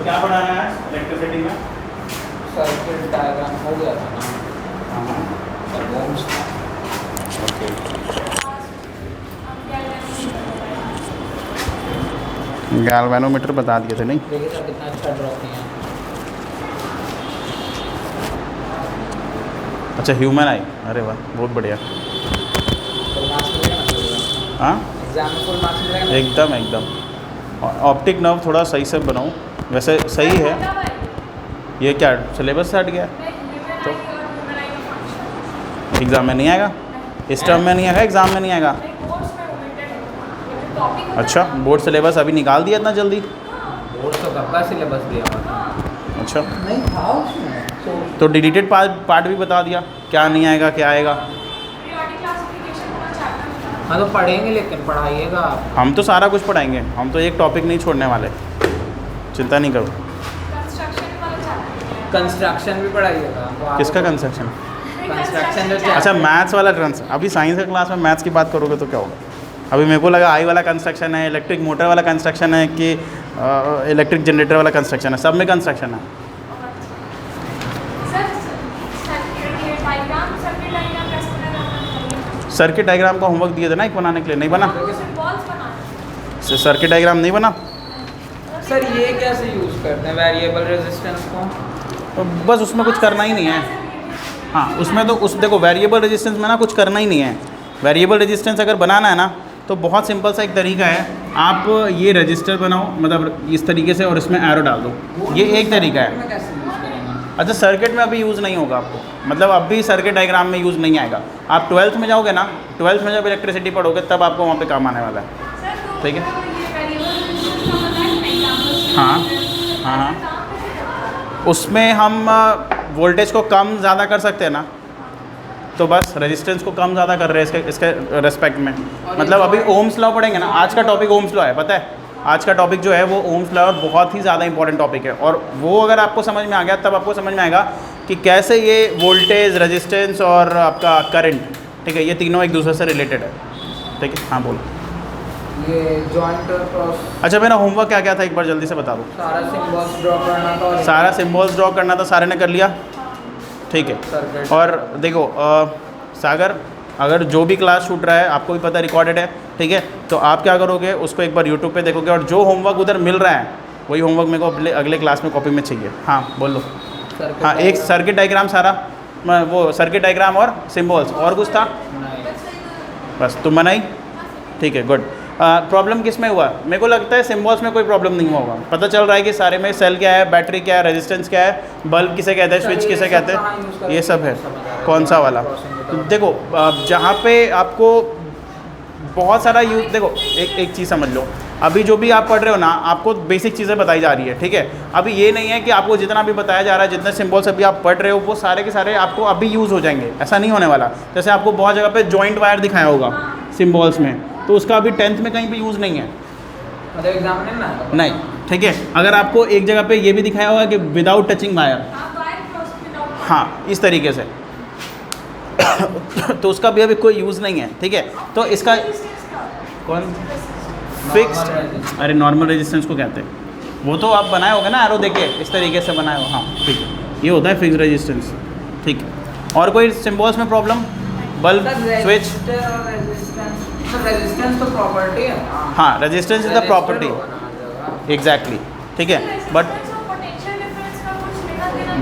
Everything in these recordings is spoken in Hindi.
क्या पढ़ाना है इलेक्ट्रिसिटी में? सर्किट डायग्राम हो गया था ना। हाँ और ओम्स था। ओके। गैल्वेनोमीटर बता दिए थे नहीं? देखिए सर कितना अच्छा ड्रॉ किया है। अच्छा ह्यूमन आई, अरे वाह बहुत बढ़िया। फुल मार्क्स मिलेगा ना? हाँ एग्जाम में फुल मार्क्स मिलेगा ना? एकदम एकदम। ऑप्टिक नर्व थोड़ा सही से बनाओ, वैसे सही है। ये क्या सिलेबस से हट गया? तो एग्ज़ाम में नहीं आएगा, इस टर्म में नहीं आएगा, एग्ज़ाम में नहीं आएगा। अच्छा बोर्ड सिलेबस अभी निकाल दिया इतना जल्दी? बोर्ड तो कब का सिलेबस दिया हुआ था। अच्छा नहीं था उसमें तो डिलीटेड पार्ट भी बता दिया, क्या नहीं आएगा क्या आएगा। हाँ तो पढ़ेंगे, लेकिन पढ़ाइएगा आप। हम तो सारा कुछ पढ़ाएंगे, हम तो एक टॉपिक नहीं छोड़ने वाले, चिंता नहीं करो। कंस्ट्रक्शन भी पढ़ाइएगा। किसका कंस्ट्रक्शन? कंस्ट्रक्शन जो अच्छा मैथ्स वाला कंस्ट्रक्शन। अभी साइंस के क्लास में मैथ्स की बात करोगे तो क्या होगा? अभी मेरे को लगा आई वाला कंस्ट्रक्शन है, इलेक्ट्रिक मोटर वाला कंस्ट्रक्शन है कि इलेक्ट्रिक जनरेटर वाला कंस्ट्रक्शन है, सब में कंस्ट्रक्शन है। सर्किट डायग्राम का होमवर्क दिए थे ना एक बनाने के लिए, नहीं बना? सर्किट डायग्राम नहीं बना? सर ये कैसे यूज़ करते हैं वेरिएबल रेजिस्टेंस को? तो बस उसमें कुछ करना ही नहीं है। हाँ उसमें तो उस देखो वेरिएबल रेजिस्टेंस में ना कुछ करना ही नहीं है। वेरिएबल रेजिस्टेंस अगर बनाना है ना तो बहुत सिंपल सा एक तरीका है, आप ये रजिस्टर बनाओ मतलब इस तरीके से और इसमें एरो डाल दो, ये एक तरीका है। में कैसे यूज़ करेंगे? अच्छा सर्किट में अभी यूज़ नहीं होगा आपको, मतलब अभी सर्किट डायग्राम में यूज़ नहीं आएगा। आप 12th में जाओगे ना, 12th में जब इलेक्ट्रिसिटी पढ़ोगे तब आपको वहाँ पे काम आने वाला है। ठीक है हाँ हाँ हाँ उसमें हम वोल्टेज को कम ज़्यादा कर सकते हैं ना, तो बस रेजिस्टेंस को कम ज़्यादा कर रहे हैं इसके रेस्पेक्ट में। मतलब अभी ओम्स लॉ पढ़ेंगे ना, आज का टॉपिक ओम्स लॉ है, पता है? आज का टॉपिक जो है वो ओम्स लॉ और बहुत ही ज़्यादा इंपॉर्टेंट टॉपिक है। और वो अगर आपको समझ में आ गया तब आपको समझ में आएगा कि कैसे ये वोल्टेज, रेजिस्टेंस और आपका करंट, ठीक है, ये तीनों एक दूसरे से रिलेटेड है। ठीक है हाँ बोलो। ये जॉइंट क्रॉस। अच्छा मेरा होमवर्क क्या क्या था एक बार जल्दी से बता दो। सारा सिंबल्स ड्रॉ करना था। सारा सिम्बल्स ड्रॉ करना था, सारे ने कर लिया? ठीक है। सर्किट। और देखो सागर, अगर जो भी क्लास छूट रहा है आपको भी पता रिकॉर्डेड है, ठीक है, तो आप क्या करोगे उसको एक बार यूट्यूब पे देखोगे और जो होमवर्क उधर मिल रहा है वही होमवर्क मेरे को अगले क्लास में कॉपी में चाहिए। हाँ बोलो। हाँ एक सर्किट डायग्राम सारा, वो सर्किट डायग्राम और सिम्बल्स, और कुछ था? बस तुम बनाई? ठीक है गुड। प्रॉब्लम किस में हुआ? मेरे को लगता है सिम्बल्स में कोई प्रॉब्लम नहीं हुआ होगा। पता चल रहा है कि सारे में सेल क्या है, बैटरी क्या है, रेजिस्टेंस क्या है, बल्ब किसे कहते हैं, स्विच किसे कहते हैं, ये सब है। कौन सा वाला? तो देखो जहाँ पे आपको बहुत सारा यूज, देखो एक चीज़ समझ लो, अभी जो भी आप पढ़ रहे हो ना आपको बेसिक चीज़ें बताई जा रही है, ठीक है। अभी ये नहीं है कि आपको जितना भी बताया जा रहा है, जितने सिम्बल्स अभी आप पढ़ रहे हो वो सारे के सारे आपको अभी यूज़ हो जाएंगे, ऐसा नहीं होने वाला। जैसे आपको बहुत जगह पे जॉइंट वायर दिखाया होगा सिम्बल्स में, तो उसका अभी 10th में कहीं पे यूज़ नहीं है, मतलब एग्जाम में ना नहीं, ठीक है। अगर आपको एक जगह पे ये भी दिखाया होगा कि विदाउट टचिंग वायर, हाँ इस तरीके से तो उसका भी अभी कोई यूज़ नहीं है, ठीक है। तो इसका कौन फिक्स्ड, अरे नॉर्मल रेजिस्टेंस को कहते हैं, वो तो आप बनाए होगे ना एरो देके, इस तरीके से बनाए हो, हाँ ठीक है, ये होता है फिक्स्ड रेजिस्टेंस, ठीक है। और कोई सिम्बल्स में प्रॉब्लम? Bulb, switch? रेजिस्टेंस तो प्रॉपर्टी है। हाँ resistance is the property, exactly, ठीक है। बट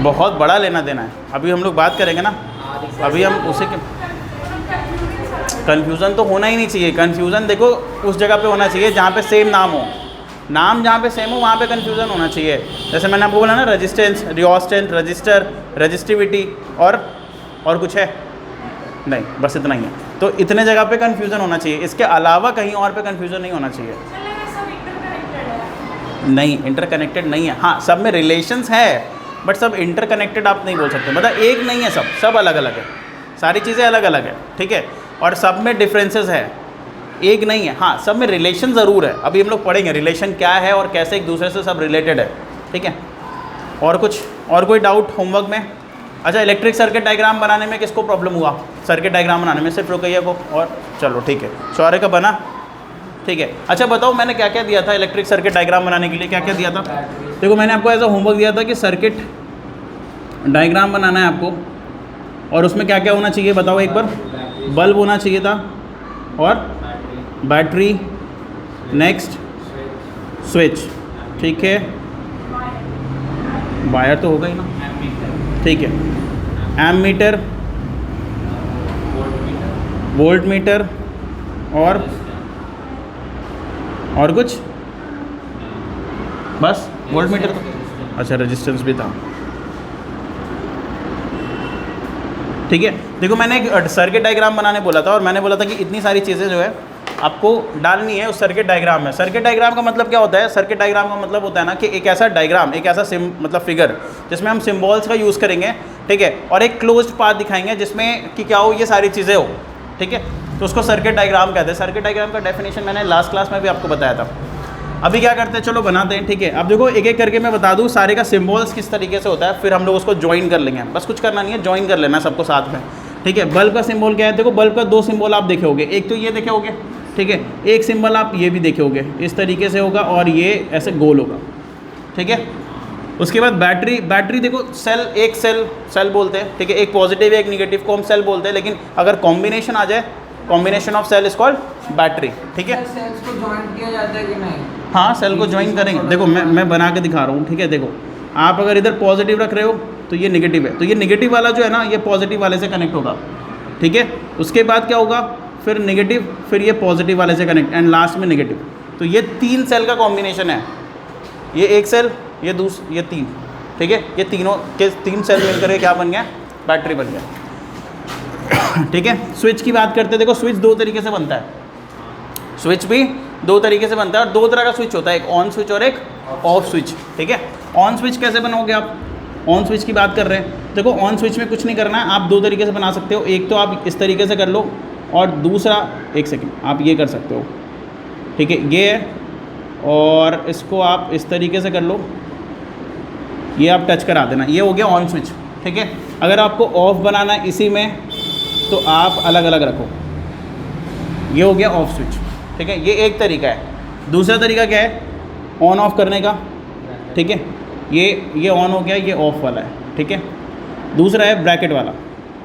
बहुत बड़ा लेना देना है, अभी हम लोग बात करेंगे ना, अभी हम उसे कन्फ्यूज़न तो होना ही नहीं चाहिए। कन्फ्यूज़न देखो उस जगह पे होना चाहिए जहाँ पे सेम नाम हो, नाम जहाँ पे सेम हो वहाँ पे कन्फ्यूज़न होना चाहिए। जैसे मैंने आपको बोला ना रेजिस्टेंस, रिओस्टेंट, रजिस्टर, रजिस्टिविटी और कुछ है नहीं, बस इतना ही है। तो इतने जगह पे कन्फ्यूज़न होना चाहिए, इसके अलावा कहीं और पे कन्फ्यूज़न नहीं होना चाहिए। नहीं इंटरकनेक्टेड नहीं है, हाँ सब में रिलेशंस है बट सब इंटरकनेक्टेड आप नहीं बोल सकते, मतलब एक नहीं है, सब अलग अलग है, सारी चीज़ें अलग अलग है, ठीक है। और सब में डिफरेंसेस है, एक नहीं है, हाँ सब में रिलेशन ज़रूर है। अभी हम लोग पढ़ेंगे रिलेशन क्या है और कैसे एक दूसरे से सब रिलेटेड है, ठीक है। और कुछ और कोई डाउट होमवर्क में? अच्छा इलेक्ट्रिक सर्किट डायग्राम बनाने में किसको प्रॉब्लम हुआ? सर्किट डायग्राम बनाने में सिर्फ रुकैया को, और चलो ठीक है। शौर्य का बना? ठीक है। अच्छा बताओ मैंने क्या क्या दिया था इलेक्ट्रिक सर्किट डायग्राम बनाने के लिए, क्या क्या दिया था? देखो मैंने आपको ऐसा होमवर्क दिया था कि सर्किट डायग्राम बनाना है आपको, और उसमें क्या क्या होना चाहिए बताओ एक बार। बल्ब होना चाहिए था, और बैटरी, नेक्स्ट स्विच, ठीक है, वायर तो होगा ही ना, ठीक है, एमीटर, वोल्ट मीटर, और कुछ बस वोल्ट मीटर तो, अच्छा रेजिस्टेंस भी था, ठीक है। देखो मैंने एक सर्किट डायग्राम बनाने बोला था, और मैंने बोला था कि इतनी सारी चीज़ें जो है आपको डालनी है उस सर्किट डायग्राम में। सर्किट डायग्राम का मतलब क्या होता है? सर्किट डायग्राम का मतलब होता है ना कि एक ऐसा डायग्राम, एक ऐसा मतलब फिगर जिसमें हम सिम्बॉल्स का यूज़ करेंगे, ठीक है, और एक क्लोज्ड पाथ दिखाएंगे जिसमें कि क्या हो, ये सारी चीज़ें हो, ठीक है, तो उसको सर्किट डायग्राम कहते हैं। सर्किट डायग्राम का डेफिनेशन मैंने लास्ट क्लास में भी आपको बताया था। अभी क्या करते हैं, चलो बनाते हैं, ठीक है। अब देखो एक एक करके मैं बता दूँ सारे का सिम्बॉल्स किस तरीके से होता है, फिर हम लोग उसको ज्वाइन कर लेंगे। बस कुछ करना नहीं है, ज्वाइन कर लेना सबको साथ में, ठीक है। बल्ब का सिंबल क्या है? देखो बल्ब का दो सिंबल आप देखे होगे, एक तो ये देखे होगे, ठीक है, एक सिंबल आप ये भी देखे होगे, इस तरीके से होगा, और ये ऐसे गोल होगा, ठीक है। उसके बाद बैटरी देखो सेल, एक सेल बोलते हैं, ठीक है, एक पॉजिटिव एक निगेटिव को हम सेल बोलते हैं, लेकिन अगर कॉम्बिनेशन आ जाए, combination of cell is called battery, ठीक है। सेल्स को ज्वाइन किया जाता है कि नहीं? हाँ सेल को ज्वाइन करेंगे। देखो मैं बना के दिखा रहा हूँ, ठीक है। देखो आप अगर इधर पॉजिटिव रख रहे हो तो ये निगेटिव है, तो ये निगेटिव वाला जो है ना ये पॉजिटिव वाले से कनेक्ट होगा, ठीक है। उसके बाद क्या होगा, फिर निगेटिव, फिर ये पॉजिटिव वाले से कनेक्ट, एंड लास्ट में निगेटिव। तो ये 3 सेल का कॉम्बिनेशन है, ये एक सेल, ये ये 3, ठीक है। ये तीनों के 3 सेल मिलकर के क्या बन गया? बैटरी बन गया, ठीक है। स्विच की बात करते हैं। देखो स्विच 2 तरीके से बनता है, स्विच भी 2 तरीके से बनता है, और 2 तरह का स्विच होता है, एक ऑन स्विच और एक ऑफ स्विच, ठीक है। ऑन स्विच कैसे बनाओगे आप? ऑन स्विच की बात कर रहे हैं। देखो ऑन स्विच में कुछ नहीं करना है, आप 2 तरीके से बना सकते हो। एक तो आप इस तरीके से कर लो, और दूसरा, एक सेकंड, आप ये कर सकते हो, ठीक है, ये है, और इसको आप इस तरीके से कर लो, ये आप टच करा देना, ये हो गया ऑन स्विच, ठीक है। अगर आपको ऑफ बनाना है इसी में तो आप अलग अलग रखो, ये हो गया ऑफ स्विच, ठीक है। ये एक तरीका है। दूसरा तरीका क्या है? ऑन ऑफ करने का, ठीक है। ये ऑन हो गया, ये ऑफ वाला है, ठीक है। दूसरा है ब्रैकेट वाला,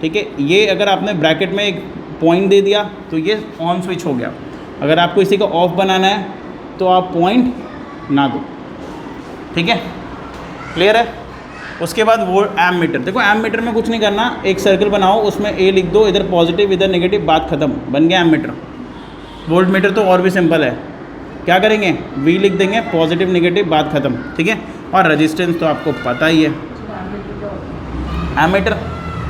ठीक है। ये अगर आपने ब्रैकेट में एक पॉइंट दे दिया तो ये ऑन स्विच हो गया। अगर आपको इसी को ऑफ बनाना है तो आप पॉइंट ना दो, ठीक है, क्लियर है। उसके बाद वो एम मीटर। देखो एम मीटर में कुछ नहीं करना, एक सर्कल बनाओ, उसमें ए लिख दो, इधर पॉजिटिव इधर नेगेटिव, बात खत्म, बन गया एम मीटर। वोल्ट मीटर तो और भी सिंपल है, क्या करेंगे, वी लिख देंगे, पॉजिटिव नेगेटिव, बात खत्म, ठीक है। और रेजिस्टेंस तो आपको पता ही है।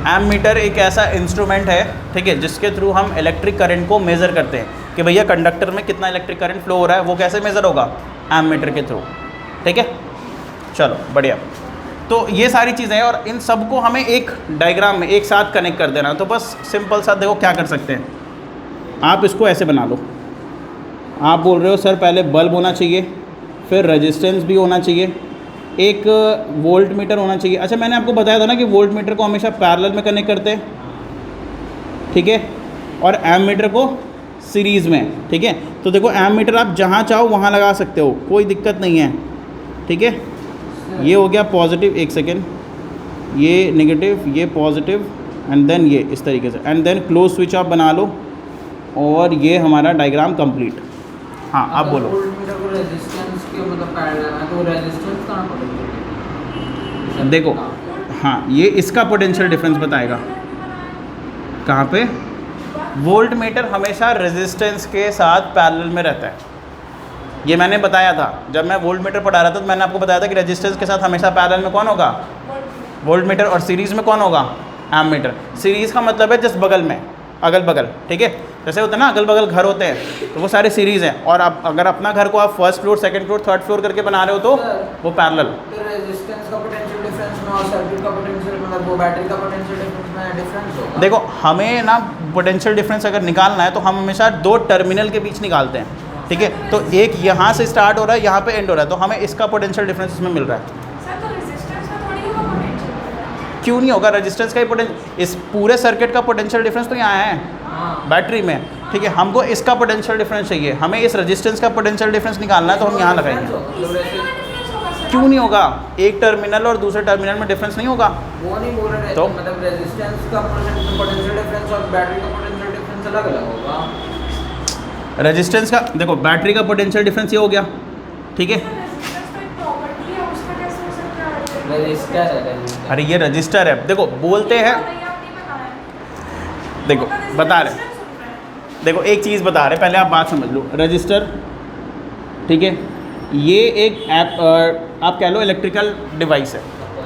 एम मीटर एक ऐसा इंस्ट्रूमेंट है, ठीक है, जिसके थ्रू हम इलेक्ट्रिक करंट को मेज़र करते हैं कि भैया कंडक्टर में कितना इलेक्ट्रिक करंट फ्लो हो रहा है। वो कैसे मेज़र होगा? एम मीटर के थ्रू, ठीक है। चलो बढ़िया। तो ये सारी चीज़ें हैं, और इन सबको हमें एक डायग्राम में एक साथ कनेक्ट कर देना। तो बस सिंपल सा देखो क्या कर सकते हैं, आप इसको ऐसे बना लो। आप बोल रहे हो सर पहले बल्ब होना चाहिए, फिर रेजिस्टेंस भी होना चाहिए, एक वोल्ट मीटर होना चाहिए। अच्छा मैंने आपको बताया था ना कि वोल्ट मीटर को हमेशा पैरेलल में कनेक्ट करते हैं, ठीक है, और एम मीटर को सीरीज़ में, ठीक है। तो देखो एम मीटर आप जहाँ चाहो वहाँ लगा सकते हो, कोई दिक्कत नहीं है, ठीक है। ये हो गया पॉजिटिव, एक सेकेंड, ये नेगेटिव, ये पॉजिटिव, एंड देन ये इस तरीके से, एंड देन क्लोज स्विच आप बना लो, और ये हमारा डायग्राम कंप्लीट। हाँ आप बोलो। देखो हाँ, ये इसका पोटेंशियल डिफरेंस बताएगा। कहाँ पे? वोल्ट मीटर हमेशा रेजिस्टेंस के साथ पैरेलल में रहता है। ये मैंने बताया था जब मैं वोल्ट मीटर पढ़ा रहा था, तो मैंने आपको बताया था कि रेजिस्टेंस के साथ हमेशा पैरेलल में कौन होगा? Volt meter. और सीरीज़ में कौन होगा? M metre. सीरीज़ का मतलब है जिस बगल में, अगल बगल, ठीक है। जैसे होता है ना अगल बगल घर होते हैं, तो वो सारे सीरीज़ हैं। और आप अगर अपना घर को आप first floor, second floor, third floor करके बना रहे हो तो वो पैरेलल। रेजिस्टेंस का पोटेंशियल डिफरेंस में और सर्किट का पोटेंशियल, मतलब वो बैटरी का पोटेंशियल डिफरेंस में डिफरेंस होगा। देखो हमें ना पोटेंशियल डिफरेंस अगर निकालना है तो हम हमेशा 2 टर्मिनल के बीच निकालते हैं, ठीक है। तो एक यहाँ से स्टार्ट हो रहा है, यहाँ पे एंड हो रहा है, तो हमें इसका पोटेंशियल डिफरेंस इसमें मिल रहा है। क्यों नहीं होगा? रेजिस्टेंस का ही पोटेंशियल, इस पूरे सर्किट का पोटेंशियल डिफरेंस तो यहाँ है बैटरी में। ठीक है, हमको इसका पोटेंशियल डिफरेंस चाहिए, हमें इस रेजिस्टेंस का पोटेंशियल डिफरेंस निकालना है, तो हम यहाँ लगाएंगे। क्यों नहीं होगा? एक टर्मिनल और दूसरे टर्मिनल में डिफरेंस नहीं होगा। वो नहीं बोल रहे तो मतलब रेजिस्टेंस का पोटेंशियल डिफरेंस और बैटरी का पोटेंशियल डिफरेंस अलग अलग होगा। रेजिस्टेंस का देखो, बैटरी का पोटेंशियल डिफरेंस ये हो गया, ठीक है। रजिस्टर है, अरे ये रजिस्टर है, देखो बोलते हैं, देखो बता रहे, देखो एक चीज़ बता रहे, पहले आप बात समझ लो। रजिस्टर, ठीक है, ये एक आप कह लो इलेक्ट्रिकल डिवाइस है,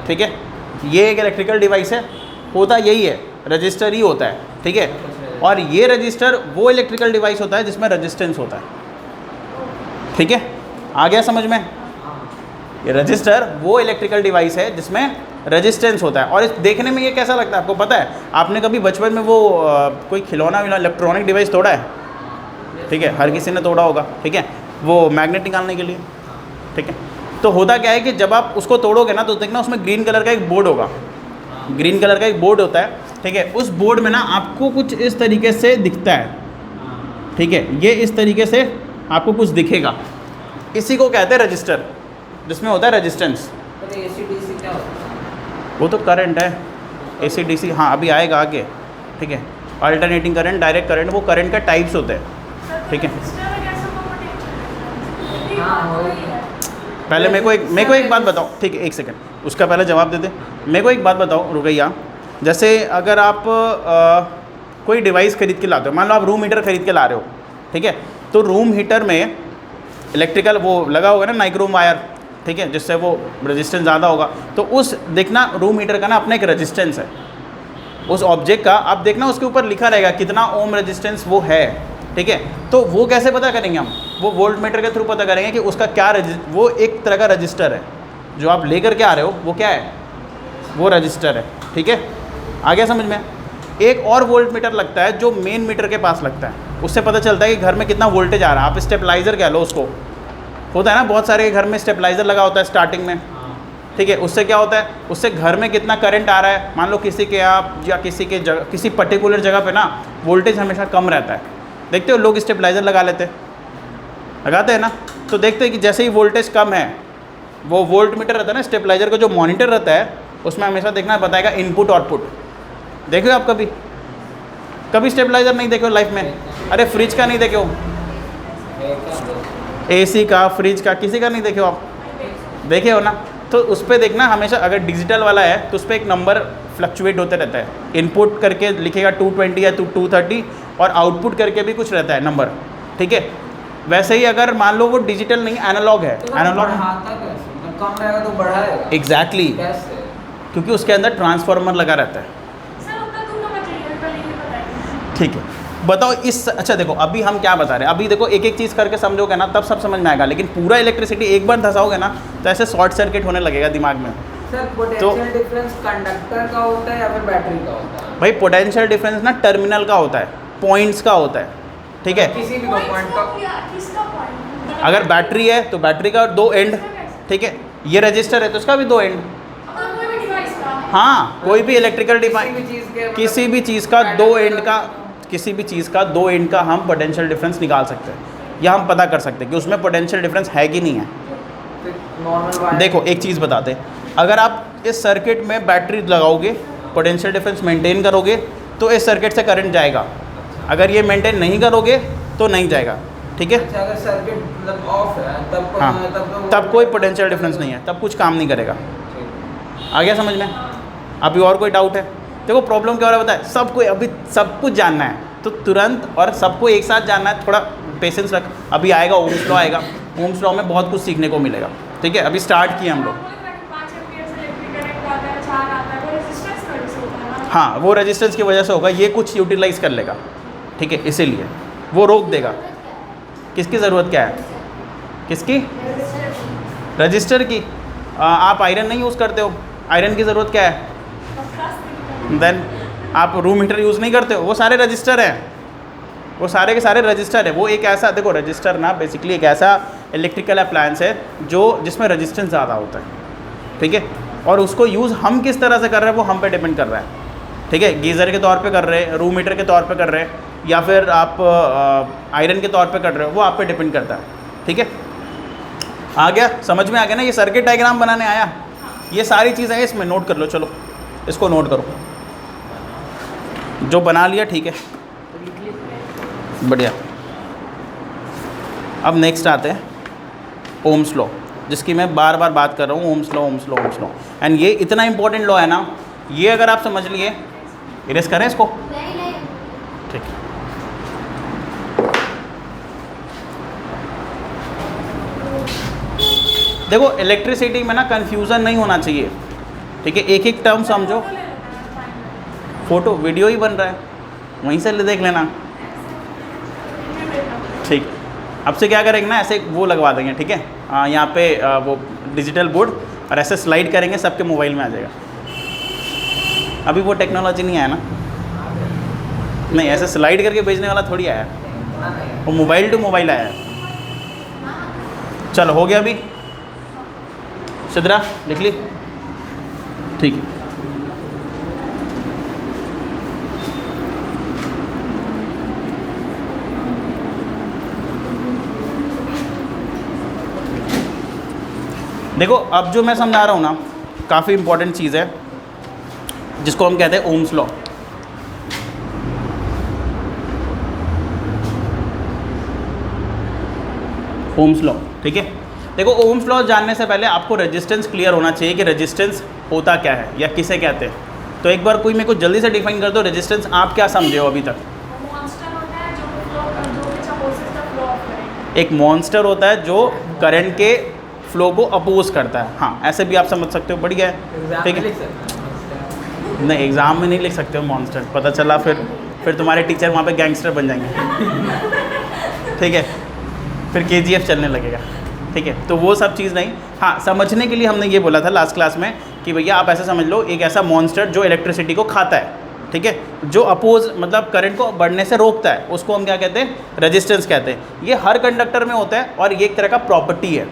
ठीक है। ये एक इलेक्ट्रिकल डिवाइस है, होता यही है, रजिस्टर ही होता है, ठीक है। और ये रजिस्टर वो इलेक्ट्रिकल डिवाइस होता है जिसमें रेजिस्टेंस होता है, ठीक है। आ गया समझ में? ये रजिस्टर वो इलेक्ट्रिकल डिवाइस है जिसमें रेजिस्टेंस होता है। और इस देखने में ये कैसा लगता है आपको पता है? आपने कभी बचपन में वो कोई खिलौना विलौना इलेक्ट्रॉनिक डिवाइस तोड़ा है? ठीक है, हर किसी ने तोड़ा होगा, ठीक है, वो मैग्नेट निकालने के लिए, ठीक है। तो होता क्या है कि जब आप उसको तोड़ोगे ना, तो देखना उसमें ग्रीन कलर का एक बोर्ड होगा, ग्रीन कलर का एक बोर्ड होता है, ठीक है। उस बोर्ड में ना आपको कुछ इस तरीके से दिखता है, ठीक है, ये इस तरीके से आपको कुछ दिखेगा, इसी को कहते हैं रजिस्टर, जिसमें होता है रेजिस्टेंस। तो एसी-डीसी क्या होता है? वो तो करंट है, एसी डीसी, हाँ अभी आएगा आगे, ठीक है। अल्टरनेटिंग करंट, डायरेक्ट करंट, वो करंट का टाइप्स होते हैं, ठीक है। हाँ वही। पहले मेरे को एक बात बताओ, ठीक है, एक सेकंड, उसका पहले जवाब दे दे। मेरे को एक बात बताओ रुकैया, जैसे अगर आप कोई डिवाइस खरीद के लाते हो, मान लो आप रूम हीटर खरीद के ला रहे हो, ठीक है, तो रूम हीटर में इलेक्ट्रिकल वो लगा होगा ना नाइक्रोम वायर, ठीक है, जिससे वो रेजिस्टेंस ज़्यादा होगा। तो उस देखना रूम हीटर का ना अपना एक रेजिस्टेंस है, उस ऑब्जेक्ट का आप देखना उसके ऊपर लिखा रहेगा कितना ओम रेजिस्टेंस वो है, ठीक है। तो वो कैसे पता करेंगे हम? वो वोल्ट मीटर के थ्रू पता करेंगे कि उसका क्या वो एक तरह का रजिस्टर है, जो आप लेकर के आ रहे हो वो क्या है? वो रजिस्टर है, ठीक है। आ गया समझ में? एक और वोल्ट मीटर लगता है जो मेन मीटर के पास लगता है, उससे पता चलता है कि घर में कितना वोल्टेज आ रहा है। आप स्टेबलाइज़र कह लो उसको, होता है ना, बहुत सारे घर में स्टेबलाइज़र लगा होता है स्टार्टिंग में, ठीक है। उससे क्या होता है? उससे घर में कितना करंट आ रहा है, मान लो किसी के आप या किसी के जगह, किसी पर्टिकुलर जगह पे ना वोल्टेज हमेशा कम रहता है, देखते हो लोग स्टेबलाइज़र लगाते हैं ना, तो देखते हैं कि जैसे ही वोल्टेज कम है, वो वोल्ट मीटर रहता है ना स्टेबलाइज़र का जो मॉनिटर रहता है, उसमें हमेशा देखना बताएगा इनपुट आउटपुट। देखो आप कभी स्टेबलाइज़र नहीं देखे हो लाइफ में? अरे फ्रिज का नहीं देखे हो, एसी का, फ्रिज का, किसी का नहीं देखे हो आप? देखे हो ना? तो उस पर देखना हमेशा, अगर डिजिटल वाला है तो उस पर एक नंबर फ्लक्चुएट होते रहता है, इनपुट करके लिखेगा 220 या 230 और आउटपुट करके भी कुछ रहता है नंबर, ठीक है। वैसे ही अगर मान लो वो डिजिटल नहीं एनालॉग है, एनालॉग कम रहेगा तो बढ़ाएगा, एग्जैक्टली, क्योंकि उसके अंदर ट्रांसफार्मर लगा रहता है, ठीक है। बताओ इस, अच्छा देखो अभी हम क्या बता रहे हैं, अभी देखो एक एक चीज़ करके समझोगे ना तब सब समझ में आएगा, लेकिन पूरा इलेक्ट्रिसिटी एक बार धसाओगे ना तो ऐसे शॉर्ट सर्किट होने लगेगा दिमाग में। सर पोटेंशियल डिफरेंस कंडक्टर का होता है या फिर बैटरी का होता है? भाई पोटेंशियल डिफरेंस ना टर्मिनल का होता है, पॉइंट्स का होता है, ठीक है। किसी भी पॉइंट का, अगर बैटरी है तो बैटरी का 2 एंड, ठीक है। ये रजिस्टर है तो उसका भी 2 एंड, हाँ कोई भी इलेक्ट्रिकल डिवाइस, किसी भी चीज़ का 2 एंड का, किसी भी चीज़ का 2 एंड का हम पोटेंशियल डिफरेंस निकाल सकते हैं, या हम पता कर सकते हैं कि उसमें पोटेंशियल डिफरेंस है कि नहीं है। देखो एक चीज़ बताते हैं, अगर आप इस सर्किट में बैटरी लगाओगे, पोटेंशियल डिफरेंस मेंटेन करोगे तो इस सर्किट से करंट जाएगा, अगर ये मेंटेन नहीं करोगे तो नहीं जाएगा, ठीक है। अच्छा, अगर सर्किट मतलब ऑफ है तब हाँ, तब कोई पोटेंशियल डिफरेंस नहीं है, तब कुछ काम नहीं करेगा। आ गया समझ में? अभी और कोई डाउट है? देखो प्रॉब्लम क्या हो रहा है बताए, सबको अभी सब कुछ जानना है तो तुरंत, और सबको एक साथ जानना है, थोड़ा पेशेंस रख, अभी आएगा ओम्स लॉ आएगा, ओम्स लॉ में बहुत कुछ सीखने को मिलेगा, ठीक है। अभी स्टार्ट किए हम लोग, हाँ वो रेजिस्टेंस की वजह से होगा, ये कुछ यूटिलाइज कर लेगा, ठीक है, इसीलिए वो रोक देगा। किसकी ज़रूरत क्या है? किसकी? रजिस्टर की। आप आयरन नहीं यूज़ करते हो, आयरन की ज़रूरत क्या है? देन आप रूम हीटर यूज़ नहीं करते हो, वो सारे रजिस्टर हैं, वो सारे के सारे रजिस्टर है। वो एक ऐसा, देखो रजिस्टर ना बेसिकली एक ऐसा इलेक्ट्रिकल अप्लायंस है जो जिसमें रेजिस्टेंस ज़्यादा होता है, ठीक है। और उसको यूज़ हम किस तरह से कर रहे हैं वो हम पे डिपेंड कर रहा है, ठीक है। गीज़र के तौर पे कर रहे हैं, रूम हीटर के तौर पे कर रहे हैं, या फिर आप आयरन के तौर पे कर रहे हो, वो आप पे डिपेंड करता है। ठीक है, आ गया, समझ में आ गया ना? ये सर्किट डायग्राम बनाने आया, ये सारी चीज़ें हैं, इसमें नोट कर लो। चलो इसको नोट करो, जो बना लिया ठीक है, बढ़िया। अब नेक्स्ट आते हैं ओम्स लॉ, जिसकी मैं बार बार बात कर रहा हूँ, Ohm's law Ohm's law Ohm's law. And ये इतना इंपॉर्टेंट लॉ है ना, ये अगर आप समझ लिए, इरेज करें इसको, ठीक है। देखो इलेक्ट्रिसिटी में ना कंफ्यूजन नहीं होना चाहिए, ठीक है? एक एक टर्म समझो। फोटो वीडियो ही बन रहा है, वहीं से देख लेना, ठीक। अब से क्या करेंगे ना, ऐसे वो लगवा देंगे, ठीक है? यहाँ पे वो डिजिटल बोर्ड, और ऐसे स्लाइड करेंगे, सबके मोबाइल में आ जाएगा। अभी वो टेक्नोलॉजी नहीं आया ना, नहीं ऐसे स्लाइड करके भेजने वाला थोड़ी आया, वो मोबाइल टू मोबाइल आया है। चलो हो गया, अभी सिद्रा लिख ली, ठीक है। देखो अब जो मैं समझा रहा हूँ ना, काफ़ी इंपॉर्टेंट चीज़ है, जिसको हम कहते हैं ओम्स लॉ। ओम्स लॉ, ठीक है? देखो ओम्स लॉ जानने से पहले आपको रेजिस्टेंस क्लियर होना चाहिए कि रेजिस्टेंस होता क्या है या किसे कहते हैं। तो एक बार कोई मेरे को जल्दी से डिफाइन कर दो, रेजिस्टेंस आप क्या समझे हो अभी तक? एक मॉन्स्टर होता है जो करंट के फ्लो को अपोज करता है। हाँ, ऐसे भी आप समझ सकते हो, बढ़िया है, ठीक है? नहीं, एग्ज़ाम में नहीं लिख सकते हो मॉन्स्टर, पता चला फिर तुम्हारे टीचर वहाँ पे गैंगस्टर बन जाएंगे, ठीक है? फिर KGF चलने लगेगा, ठीक है? तो वो सब चीज़ नहीं। हाँ, समझने के लिए हमने ये बोला था लास्ट क्लास में कि भैया आप ऐसा समझ लो, एक ऐसा मॉन्स्टर जो इलेक्ट्रिसिटी को खाता है, ठीक है? जो अपोज मतलब करंट को बढ़ने से रोकता है, उसको हम क्या कहते हैं? रेजिस्टेंस कहते हैं। ये हर कंडक्टर में होता है और ये एक तरह का प्रॉपर्टी है,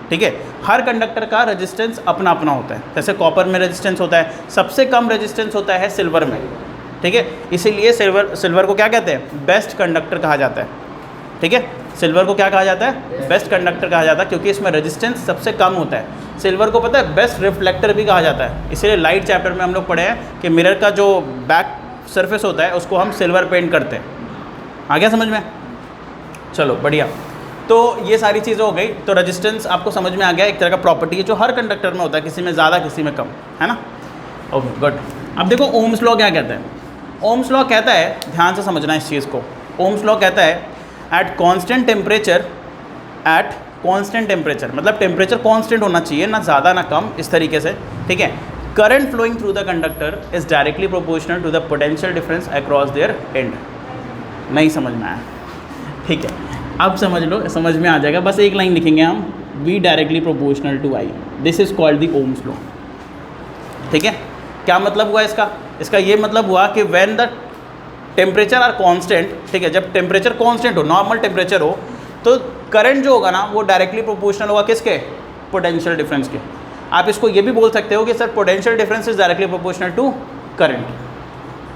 ठीक है? हर कंडक्टर का रेजिस्टेंस अपना अपना होता है। जैसे कॉपर में रेजिस्टेंस होता है, सबसे कम रेजिस्टेंस होता है सिल्वर में, ठीक है? इसीलिए सिल्वर को क्या कहते हैं? बेस्ट कंडक्टर कहा जाता है, ठीक है? सिल्वर को क्या कहा जाता है? बेस्ट कंडक्टर कहा जाता है, क्योंकि इसमें रेजिस्टेंस सबसे कम होता है। सिल्वर को पता है बेस्ट रिफ्लेक्टर भी कहा जाता है। इसीलिए लाइट चैप्टर में हम लोग पढ़े हैं कि मिरर का जो बैक सरफेस होता है उसको हम सिल्वर पेंट करते हैं। आ गया समझ में? चलो बढ़िया। तो ये सारी चीज़ें हो गई। तो रेजिस्टेंस आपको समझ में आ गया, एक तरह का प्रॉपर्टी है जो हर कंडक्टर में होता है, किसी में ज़्यादा किसी में कम, है ना? Okay good. अब देखो ओम्स लॉ क्या कहता है। ओम्स लॉ कहता है, ध्यान से समझना इस चीज़ को, ओम्स लॉ कहता है at constant temperature, at constant temperature मतलब टेम्परेचर कांस्टेंट होना चाहिए, ना ज़्यादा ना कम, इस तरीके से, ठीक है? Current flowing through the conductor is directly proportional to the potential difference across their end. नहीं समझ में आया? ठीक है, अब समझ लो, समझ में आ जाएगा। बस एक लाइन लिखेंगे हम, V directly proportional to I, this is called the Ohm's law, ठीक है? क्या मतलब हुआ इसका? इसका ये मतलब हुआ कि when the temperature are constant, ठीक है? जब टेम्परेचर कांस्टेंट हो, नॉर्मल टेम्परेचर हो, तो करंट जो होगा ना वो डायरेक्टली प्रोपोर्शनल होगा किसके? पोटेंशियल डिफरेंस के। आप इसको ये भी बोल सकते हो कि sir potential difference is directly proportional to current,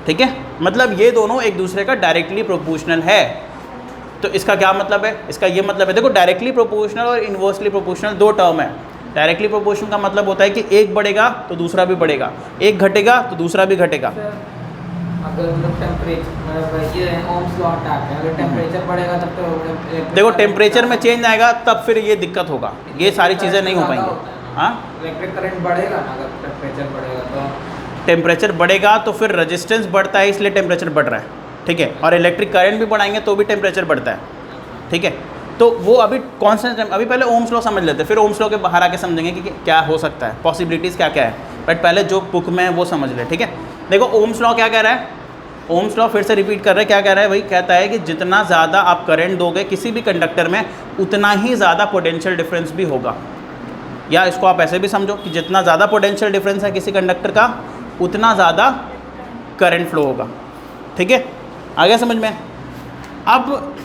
ठीक है? मतलब ये दोनों एक दूसरे का डायरेक्टली प्रोपोर्शनल है। तो इसका क्या मतलब है? इसका ये मतलब है, देखो डायरेक्टली प्रोपोर्शनल और इन्वर्सली प्रोपोर्शनल दो टर्म है। डायरेक्टली प्रोपोर्शनल का मतलब होता है कि एक बढ़ेगा तो दूसरा भी बढ़ेगा, एक घटेगा तो दूसरा भी घटेगा। अगर मतलब टेम्परेचर ये ओम्स लॉ हटा के अगर टेम्परेचर बढ़ेगा तब तो देखो टेम्परेचर में चेंज आएगा तब फिर ये दिक्कत होगा, ये सारी चीज़ें नहीं हो पाएंगी। हाँ, इलेक्ट्रिक करंट बढ़ेगा ना अगर टेम्परेचर बढ़ेगा तो? टेम्परेचर बढ़ेगा तो फिर रेजिस्टेंस बढ़ता है, इसलिए टेम्परेचर बढ़ रहा है, ठीक है? और इलेक्ट्रिक करंट भी बढ़ाएंगे तो भी टेम्परेचर बढ़ता है, ठीक है? तो वो अभी कॉन्स्टेंट, अभी पहले ओम्स लॉ समझ लेते हैं, फिर ओम्स लॉ के बाहर आके समझेंगे कि क्या हो सकता है, पॉसिबिलिटीज़ क्या क्या है। बट पहले जो बुक में है वो समझ ले, ठीक है? देखो ओम्स लॉ क्या कह रहा है, ओम्स लॉ फिर से रिपीट कर रहे हैं, क्या कह रहा है भाई? कहता है कि जितना ज़्यादा आप करंट दोगे किसी भी कंडक्टर में, उतना ही ज़्यादा पोटेंशियल डिफरेंस भी होगा। या इसको आप ऐसे भी समझो कि जितना ज़्यादा पोटेंशियल डिफरेंस है किसी कंडक्टर का, उतना ज़्यादा करंट फ्लो होगा, ठीक है? आ गया समझ में? अब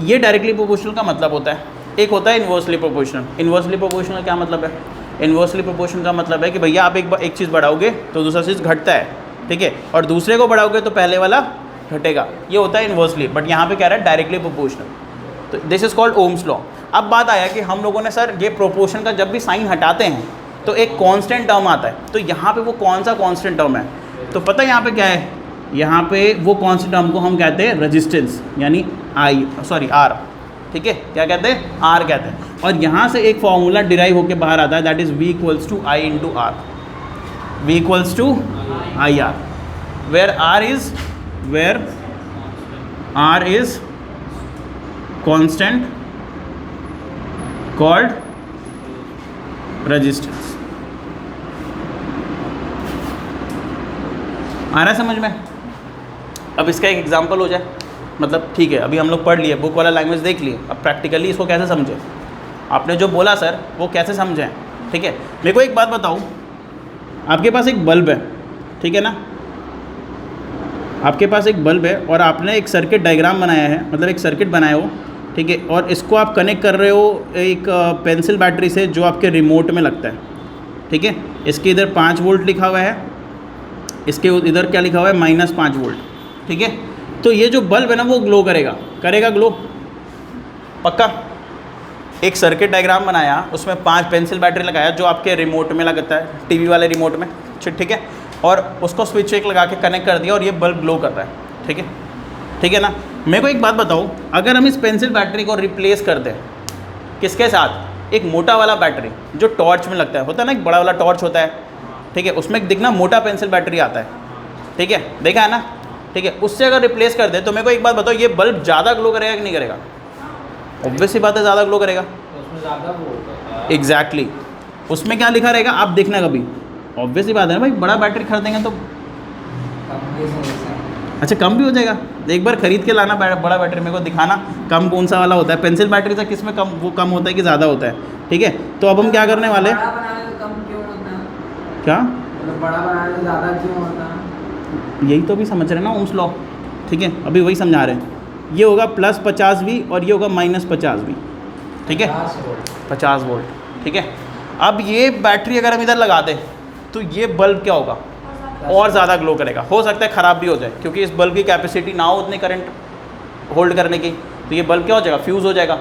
ये डायरेक्टली प्रोपोर्शनल का मतलब होता है, एक होता है इन्वर्सली प्रोपोर्शनल। इन्वर्सली प्रोपोर्शनल क्या मतलब है? इन्वर्सली प्रोपोर्शनल का मतलब है कि भैया आप एक चीज़ बढ़ाओगे तो दूसरा चीज़ घटता है, ठीक है? और दूसरे को बढ़ाओगे तो पहले वाला घटेगा, ये होता है इन्वर्सली, बट यहाँ पे कह रहा है डायरेक्टली प्रोपोर्शनल। तो this is called Ohm's law. अब बात आया कि हम लोगों ने सर ये प्रोपोर्शन का जब भी साइन हटाते हैं तो एक कांस्टेंट टर्म आता है, तो यहाँ पे वो कौन सा कांस्टेंट टर्म है? तो पता है यहाँ पे क्या है? यहाँ पे वो कांस्टेंट टर्म को हम कहते हैं रेजिस्टेंस, यानी आर, ठीक है, क्या कहते हैं? आर कहते हैं। और यहाँ से एक फॉर्मूला डिराइव होकर बाहर आता है, that is V equals to I into R, V equals to I R, where R is constant called resistance। आ रहा है समझ में? अब इसका एक एग्जांपल हो जाए, मतलब ठीक है, अभी हम लोग पढ़ लिए, बुक वाला लैंग्वेज देख लिए, अब प्रैक्टिकली इसको कैसे समझे? आपने जो बोला सर वो कैसे समझें, ठीक है? मेरे को एक बात बताओ, आपके पास एक बल्ब है, ठीक है ना, आपके पास एक बल्ब है और आपने एक सर्किट डायग्राम बनाया है, मतलब एक सर्किट बनाया हो, ठीक है, और इसको आप कनेक्ट कर रहे हो एक पेंसिल बैटरी से जो आपके रिमोट में लगता है, ठीक है। इसके इधर 5 वोल्ट लिखा हुआ है, इसके इधर क्या लिखा हुआ है? -5 वोल्ट, ठीक है। तो ये जो बल्ब है ना वो ग्लो करेगा ग्लो, पक्का। एक सर्किट डायग्राम बनाया, उसमें 5 पेंसिल बैटरी लगाया जो आपके रिमोट में लगता है, टीवी वाले रिमोट में, ठीक है, और उसको स्विच एक लगा के कनेक्ट कर दिया और ये बल्ब ग्लो कर रहा है, ठीक है ना। मेरे को एक बात बताओ, अगर हम इस पेंसिल बैटरी को रिप्लेस कर दें किसके साथ? एक मोटा वाला बैटरी जो टॉर्च में लगता है, होता है ना, एक बड़ा वाला टॉर्च होता है, ठीक है, उसमें दिखना मोटा पेंसिल बैटरी आता है, ठीक है, देखा है ना, ठीक है। उससे अगर रिप्लेस कर दे तो मेरे को एक बात बताओ, ये बल्ब ज़्यादा ग्लो करेगा कि नहीं करेगा? ऑब्वियस सी बात है, ज़्यादा ग्लो करेगा। एग्जैक्टली, उसमें क्या लिखा रहेगा आप देखना कभी, ऑब्वियस सी बात है ना भाई, बड़ा बैटरी खरीदेंगे तो अच्छा कम भी हो जाएगा। एक बार खरीद के लाना बड़ा बैटरी, मेरे को दिखाना कम कौन सा वाला होता है, पेंसिल बैटरी से किस में कम, वो कम होता है कि ज़्यादा होता है, ठीक है। तो अब हम क्या करने वाले, क्या बड़ा बनाने से ज़्यादा क्यों होता है? यही तो अभी समझ रहे हैं ना ओम्स लॉ, ठीक है, अभी वही समझा रहे हैं। ये होगा +50V और ये होगा -50V, ठीक है, 50 वोल्ट, ठीक है। अब ये बैटरी अगर हम इधर लगा दें तो ये बल्ब क्या होगा? और ज़्यादा ग्लो करेगा, हो सकता है ख़राब भी हो जाए, क्योंकि इस बल्ब की कैपेसिटी ना हो उतने करंट होल्ड करने की, तो ये बल्ब क्या हो जाएगा? फ्यूज़ हो जाएगा,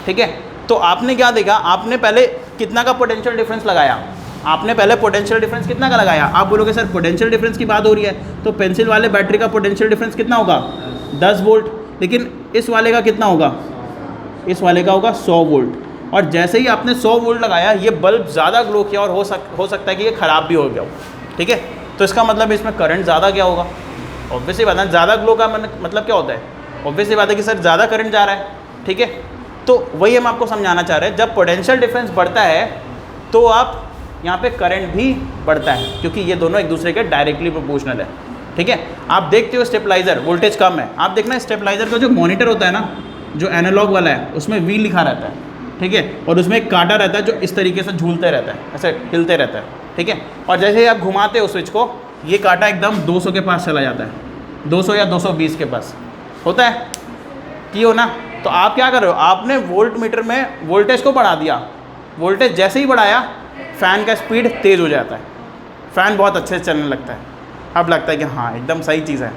ठीक है। तो आपने क्या देखा, आपने पहले कितना का पोटेंशियल डिफरेंस लगाया? आपने पहले पोटेंशियल डिफरेंस कितना का लगाया? आप बोलोगे सर पोटेंशियल डिफरेंस की बात हो रही है, तो पेंसिल वाले बैटरी का पोटेंशियल डिफरेंस कितना होगा? 10 वोल्ट, लेकिन इस वाले का कितना होगा? इस वाले का होगा 100 वोल्ट। और जैसे ही आपने 100 वोल्ट लगाया, ये बल्ब ज़्यादा ग्लो किया और हो सकता है कि ये ख़राब भी हो गया हो, ठीक है। तो इसका मतलब इसमें करंट ज़्यादा क्या होगा? ऑब्वियसली बात है, ज़्यादा ग्लो का मतलब क्या होता है? ऑब्वियसली बात है कि सर ज़्यादा करंट जा रहा है, ठीक है। तो वही हम आपको समझाना चाह रहे हैं, जब पोटेंशियल डिफरेंस बढ़ता है तो आप यहाँ पे करंट भी बढ़ता है, क्योंकि ये दोनों एक दूसरे के डायरेक्टली प्रोपोर्शनल है, ठीक है। आप देखते हो स्टेबलाइजर वोल्टेज कम है, आप देखना स्टेबलाइजर का जो मॉनिटर होता है ना, जो एनालॉग वाला है, उसमें V लिखा रहता है, ठीक है, और उसमें एक कांटा रहता है जो इस तरीके से झूलते रहता है, ऐसे हिलते रहता है, ठीक है। और जैसे ही आप घुमाते हो स्विच को, ये कांटा एकदम 200 के पास चला जाता है, 200 या 220 के पास होता है कि हो ना। तो आप क्या कर रहे हो, आपने वोल्ट मीटर में वोल्टेज को बढ़ा दिया, वोल्टेज जैसे ही बढ़ाया फ़ैन का स्पीड तेज़ हो जाता है, फ़ैन बहुत अच्छे से चलने लगता है, अब लगता है कि हाँ एकदम सही चीज़ है,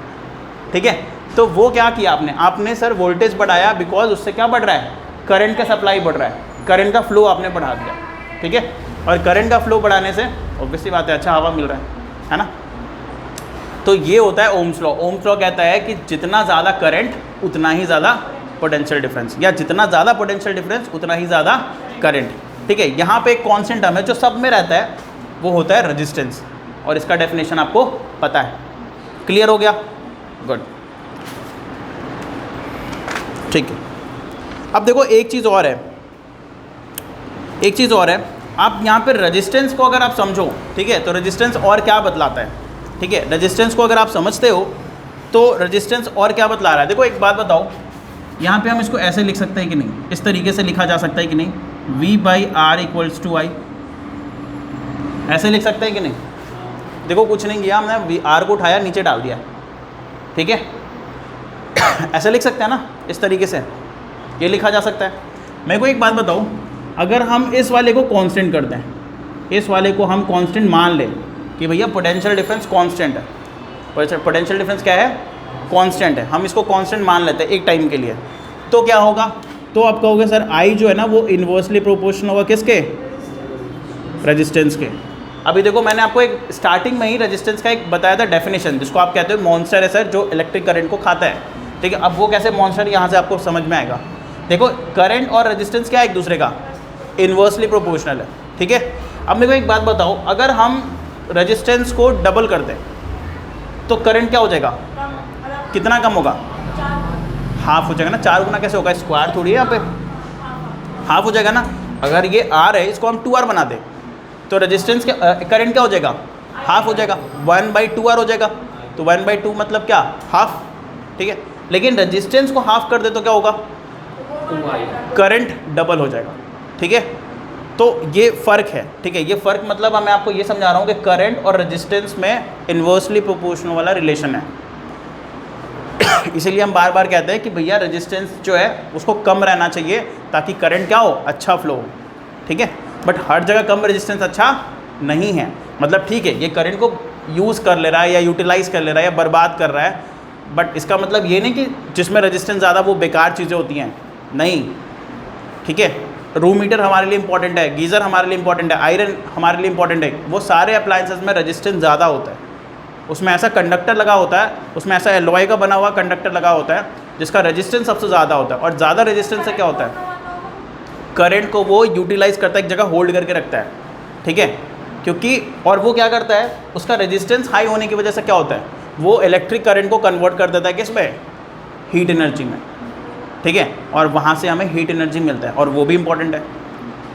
ठीक है। तो वो क्या किया आपने सर वोल्टेज बढ़ाया, बिकॉज उससे क्या बढ़ रहा है? करंट का सप्लाई बढ़ रहा है, करंट का फ्लो आपने बढ़ा दिया, ठीक है। और करंट का फ्लो बढ़ाने से ऑब्वियसली बात है अच्छा हवा मिल रहा है ना। तो ये होता है ओम्स लॉ। ओम्स लॉ कहता है कि जितना ज़्यादा करंट उतना ही ज़्यादा पोटेंशियल डिफरेंस, या जितना ज़्यादा पोटेंशियल डिफरेंस उतना ही ज़्यादा करंट, ठीक है। यहाँ पे एक कॉन्स्टेंट टर्म है जो सब में रहता है, वो होता है रेजिस्टेंस, और इसका डेफिनेशन आपको पता है। क्लियर हो गया? गुड, ठीक है। अब देखो एक चीज़ और है, आप यहाँ पे रेजिस्टेंस को अगर आप समझो, ठीक है, तो रेजिस्टेंस और क्या बतलाता है, ठीक है। रेजिस्टेंस को अगर आप समझते हो तो रेजिस्टेंस और क्या बतला रहा है? देखो एक बात बताओ, यहाँ पे हम इसको ऐसे लिख सकते हैं कि नहीं, इस तरीके से लिखा जा सकता है कि नहीं, V/R = I, ऐसे लिख सकते हैं कि नहीं? देखो कुछ नहीं किया हमने, R को उठाया नीचे डाल दिया, ठीक है, ऐसे लिख सकते हैं ना, इस तरीके से ये लिखा जा सकता है। मेरे को एक बात बताओ, अगर हम इस वाले को कांस्टेंट कर दें, इस वाले को हम कांस्टेंट मान लें कि भैया पोटेंशियल डिफरेंस कांस्टेंट है, पोटेंशियल डिफरेंस क्या है? कांस्टेंट है, हम इसको कांस्टेंट मान लेते हैं एक टाइम के लिए, तो क्या होगा, तो आप कहोगे सर आई जो है ना वो इन्वर्सली प्रोपोर्शनल होगा किसके, रेजिस्टेंस के। अभी देखो मैंने आपको एक स्टार्टिंग में ही रेजिस्टेंस का एक बताया था डेफिनेशन, जिसको आप कहते हो मॉन्स्टर है सर, जो इलेक्ट्रिक करंट को खाता है, ठीक है। अब वो कैसे मॉन्स्टर, यहाँ से आपको समझ में आएगा। देखो करंट और रेजिस्टेंस क्या है एक दूसरे का, इन्वर्सली प्रोपोर्शनल है, ठीक है। अब मेरे को एक बात बताओ, अगर हम रेजिस्टेंस को डबल कर दें तो करंट क्या हो जाएगा, कितना कम होगा, हाफ हो जाएगा ना। 4 गुना कैसे होगा, स्क्वायर थोड़ी है यहाँ पे, हाफ हो जाएगा ना। अगर ये आर है इसको हम 2R बना दें तो रेजिस्टेंस क्या, करंट क्या हो जाएगा, हाफ हो जाएगा, 1/2R हो जाएगा। तो 1/2 मतलब क्या, हाफ, ठीक है। लेकिन रेजिस्टेंस को हाफ कर दे तो क्या होगा, करंट डबल हो जाएगा, ठीक है। तो ये फ़र्क है, ठीक है। ये फ़र्क मतलब मैं आपको ये समझा रहा हूँ कि करंट और रेजिस्टेंस में इन्वर्सली प्रोपोर्शनल वाला रिलेशन है। इसीलिए हम बार बार कहते हैं कि भैया रेजिस्टेंस जो है उसको कम रहना चाहिए ताकि करंट क्या हो, अच्छा फ्लो हो, ठीक है। बट हर जगह कम रेजिस्टेंस अच्छा नहीं है, मतलब ठीक है ये करंट को यूज़ कर ले रहा है या यूटिलाइज़ कर ले रहा है या बर्बाद कर रहा है, बट इसका मतलब ये नहीं कि जिसमें रेजिस्टेंस ज़्यादा वो बेकार चीज़ें होती हैं, नहीं, ठीक है। रूम हीटर हमारे लिए इंपॉर्टेंट है, गीज़र हमारे लिए इंपॉर्टेंट है, आयरन हमारे लिए इंपॉर्टेंट है, वो सारे अप्लायंसेस में रेजिस्टेंस ज़्यादा होता है, उसमें ऐसा कंडक्टर लगा होता है, उसमें ऐसा एलॉय का बना हुआ कंडक्टर लगा होता है जिसका रेजिस्टेंस सबसे ज़्यादा होता है। और ज़्यादा रेजिस्टेंस से क्या होता है, करंट को वो यूटिलाइज़ करता है, एक जगह होल्ड करके रखता है, ठीक है। क्योंकि और वो क्या करता है, उसका रेजिस्टेंस हाई होने की वजह से क्या होता है, वो इलेक्ट्रिक करंट को कन्वर्ट कर देता है किस में, हीट एनर्जी में, ठीक है। और वहाँ से हमें हीट एनर्जी मिलता है और वो भी इंपॉर्टेंट है।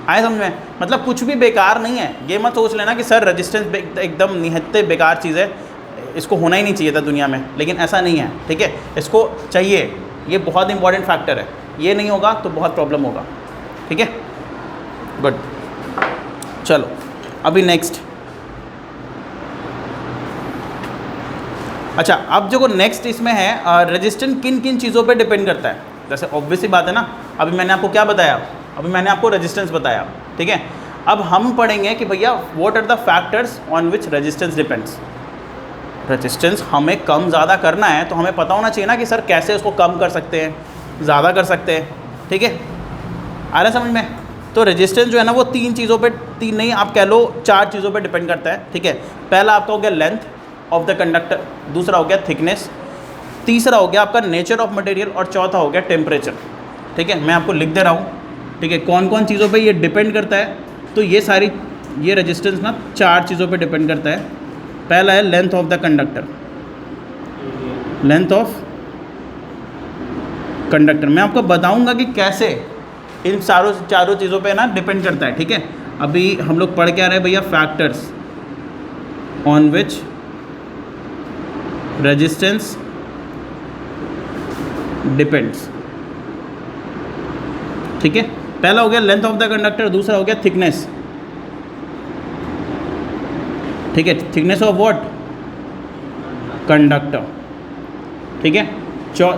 आए समझ में, मतलब कुछ भी बेकार नहीं है। ये मत सोच लेना कि सर रेजिस्टेंस एकदम निहत्ते बेकार चीज़ है, इसको होना ही नहीं चाहिए था दुनिया में, लेकिन ऐसा नहीं है, ठीक है। इसको चाहिए, ये बहुत इंपॉर्टेंट फैक्टर है, ये नहीं होगा तो बहुत प्रॉब्लम होगा, ठीक है। गुड, चलो अभी नेक्स्ट। अच्छा, अब जो नेक्स्ट इसमें है रेजिस्टेंस किन किन चीज़ों पे डिपेंड करता है। जैसे ऑब्वियसली बात है ना, अभी मैंने आपको क्या बताया, अभी मैंने आपको रेजिस्टेंस बताया, ठीक है। अब हम पढ़ेंगे कि भैया what are the factors on which resistance depends. Resistance हमें कम ज़्यादा करना है तो हमें पता होना चाहिए ना कि सर कैसे उसको कम कर सकते हैं, ज़्यादा कर सकते हैं, ठीक है। आ रहा है समझ में। तो रेजिस्टेंस जो है ना वो 3 चीज़ों पे, 3 नहीं आप कह लो 4 चीज़ों पे डिपेंड करता है, ठीक है। पहला आपका हो गया लेंथ ऑफ द कंडक्टर, दूसरा हो गया थिकनेस, तीसरा हो गया आपका नेचर ऑफ मटेरियल और चौथा हो गया टेम्परेचर, ठीक है। मैं आपको लिख दे रहा हूँ, ठीक है, कौन कौन चीज़ों पे ये डिपेंड करता है। तो ये सारी, ये रेजिस्टेंस ना 4 चीज़ों पे डिपेंड करता है। पहला है length of the conductor, length of conductor. मैं आपको बताऊंगा कि कैसे इन चारों चीज़ों पे ना डिपेंड करता है, ठीक है। अभी हम लोग पढ़ के आ रहे हैं भैया factors on which resistance depends, ठीक है। पहला हो गया लेंथ ऑफ द कंडक्टर, दूसरा हो गया थिकनेस, ठीक है, थिकनेस ऑफ व्हाट, कंडक्टर, ठीक है।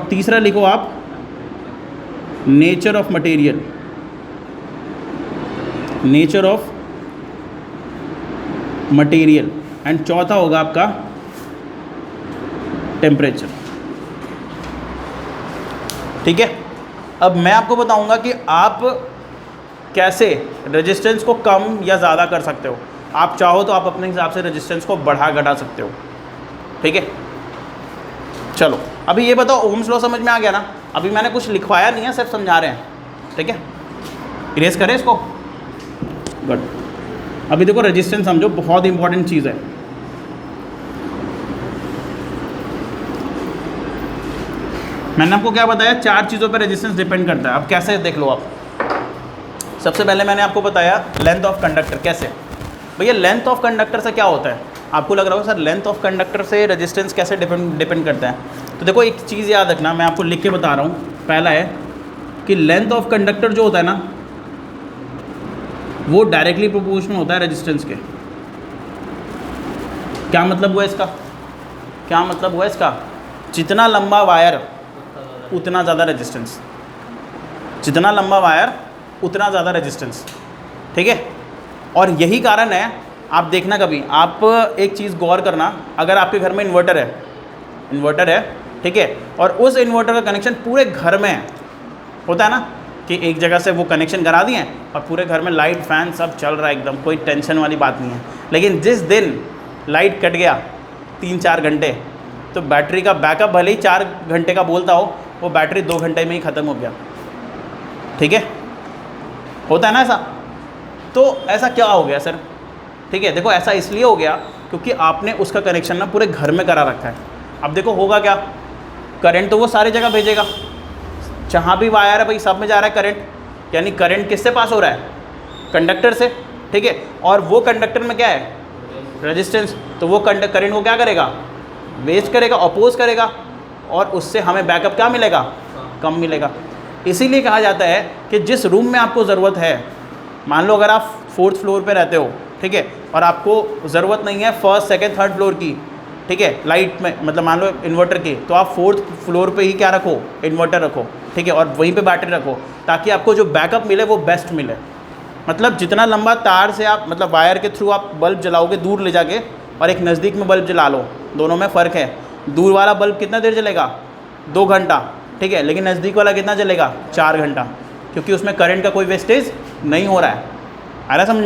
तीसरा लिखो आप nature of material, nature of material, and चौथा होगा आपका टेम्परेचर, ठीक है। अब मैं आपको बताऊंगा कि आप कैसे रेजिस्टेंस को कम या ज़्यादा कर सकते हो। आप चाहो तो आप अपने हिसाब से रेजिस्टेंस को बढ़ा घटा सकते हो, ठीक है। चलो अभी ये बताओ, ओम्स लॉ समझ में आ गया ना। अभी मैंने कुछ लिखवाया नहीं है, सिर्फ समझा रहे हैं, ठीक है। इरेज करें इसको, गुड। अभी देखो रेजिस्टेंस समझो, बहुत इंपॉर्टेंट चीज़ है। मैंने आपको क्या बताया, 4 चीज़ों पे रेजिस्टेंस डिपेंड करता है। अब कैसे देख लो आप। सबसे पहले मैंने आपको बताया लेंथ ऑफ कंडक्टर। कैसे भैया, लेंथ ऑफ कंडक्टर से क्या होता है, आपको लग रहा होगा सर लेंथ ऑफ कंडक्टर से रेजिस्टेंस कैसे डिपेंड करता है। तो देखो एक चीज़ याद रखना, मैं आपको लिख के बता रहा हूँ। पहला है कि लेंथ ऑफ कंडक्टर जो होता है ना वो डायरेक्टली प्रोपोर्शनल होता है रेजिस्टेंस के। क्या मतलब हुआ इसका, क्या मतलब हुआ इसका, जितना लंबा वायर उतना ज़्यादा रेजिस्टेंस, जितना लंबा वायर उतना ज़्यादा रेजिस्टेंस, ठीक है। और यही कारण है, आप देखना कभी, आप एक चीज़ गौर करना, अगर आपके घर में इन्वर्टर है ठीक है। और उस इन्वर्टर का कनेक्शन पूरे घर में है, होता है ना कि एक जगह से वो कनेक्शन करा दिए और पूरे घर में लाइट फैन सब चल रहा है एकदम, कोई टेंशन वाली बात नहीं है। लेकिन जिस दिन लाइट कट गया 3-4 घंटे, तो बैटरी का बैकअप भले ही 4 घंटे का बोलता हो, वो बैटरी 2 घंटे में ही ख़त्म हो गया, ठीक है। होता है ना ऐसा। तो ऐसा क्या हो गया सर? ठीक है, देखो ऐसा इसलिए हो गया क्योंकि आपने उसका कनेक्शन ना पूरे घर में करा रखा है। अब देखो होगा क्या, करंट तो वो सारी जगह भेजेगा, जहाँ भी वायर है भाई सब में जा रहा है करंट, यानी करंट किससे पास हो रहा है? कंडक्टर से, ठीक है। और वो कंडक्टर में क्या है? रेजिस्टेंस। तो वो करंट को क्या करेगा? वेस्ट करेगा, अपोज करेगा, और उससे हमें बैकअप क्या मिलेगा? कम मिलेगा। इसीलिए कहा जाता है कि जिस रूम में आपको ज़रूरत है, मान लो अगर आप 4th फ्लोर पे रहते हो, ठीक है, और आपको ज़रूरत नहीं है 1st, 2nd, 3rd फ्लोर की, ठीक है, लाइट में, मतलब मान लो इन्वर्टर की, तो आप 4th फ्लोर पे ही क्या रखो? इन्वर्टर रखो, ठीक है, और वहीं पे बैटरी रखो, ताकि आपको जो बैकअप मिले वो बेस्ट मिले। मतलब जितना लंबा तार से आप, मतलब वायर के थ्रू आप बल्ब जलाओगे दूर ले जाके, और एक नज़दीक में बल्ब जला लो, दोनों में फ़र्क है। दूर वाला बल्ब कितना देर जलेगा? 2 घंटा, ठीक है, लेकिन नज़दीक वाला कितना चलेगा? 4 घंटा, क्योंकि उसमें करंट का कोई वेस्टेज नहीं हो रहा है। आ रहा समझ?